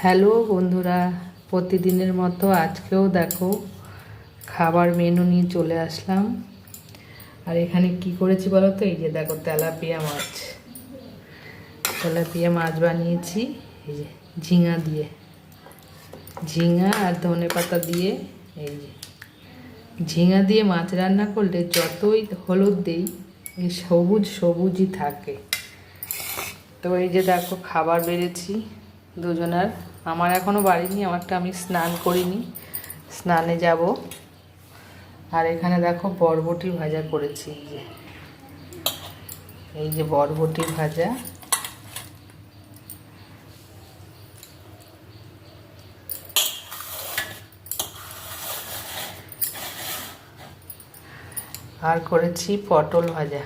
Hello বন্ধুরা, প্রতিদিনের মতো আজকেও দেখো খাবার মেনু নিয়ে চলে আসলাম। আর এখানে কি করেছি বলো তো? এই যে দেখো তেলাপিয়া মাছ বানিয়েছি। এই যে ঝিঙা আর ধনেপাতা দিয়ে। এই যে ঝিঙা দিয়ে মাছ রান্না করলে যতই হলুদ দেই এই সবুজই থাকে। তো এই যে দেখো খাবার বেড়েছি দুজনার। আমার এখনও বাড়িনি, আমারটা আমি স্নান করিনি, স্নানে যাব। আর এখানে দেখো বরবটি ভাজা করেছি। এই যে বরবটি ভাজা, আর করেছি পটল ভাজা।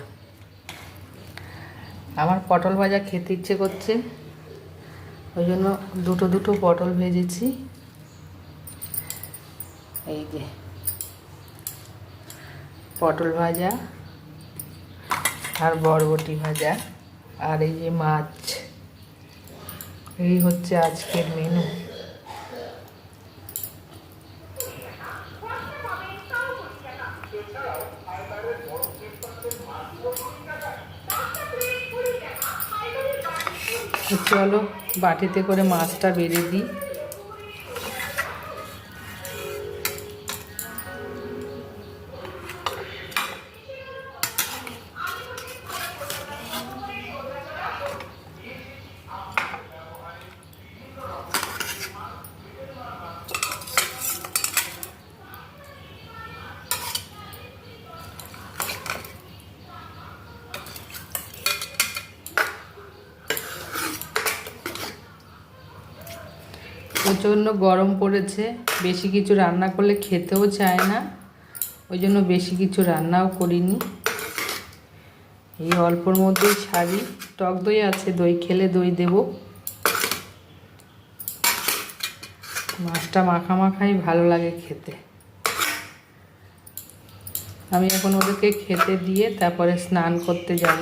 আমার পটল ভাজা খেতে ইচ্ছে করছে, ওই জন্য দুটো পটল ভেজেছি। এই যে পটল ভাজা আর বরবটি ভাজা আর এই যে মাছ। এই হচ্ছে আজকের মেনু। চলো বাটিতে করে মাছটা বেড়ে দিই। প্রচণ্ড গরম পড়েছে, বেশি কিছু রান্না করলে খেতেও চায় না, ওই জন্য বেশি কিছু রান্নাও করিনি। এই অল্পর মধ্যেই সারি। টক দই আছে, দই খেলে দই দেব। মাছটা মাখাই ভালো লাগে খেতে। আমি এখন ওদেরকে খেতে দিয়ে তারপরে স্নান করতে যাব।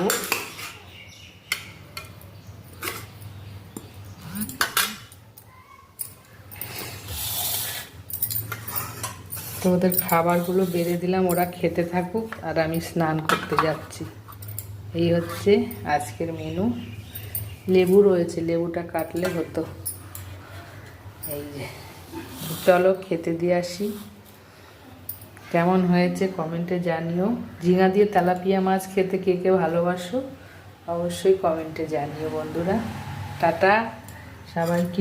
তো ওদের খাবারগুলো বেড়ে দিলাম, ওরা খেতে থাকুক আর আমি স্নান করতে যাচ্ছি। এই হচ্ছে আজকের মেনু। লেবু রয়েছে, লেবুটা কাটলে হতো। এই যে চলো খেতে দিয়ে আসি। কেমন হয়েছে কমেন্টে জানিও। ঝিঙা দিয়ে তেলাপিয়া মাছ খেতে কে কে ভালোবাসো অবশ্যই কমেন্টে জানিও বন্ধুরা। টাটা সবাইকে।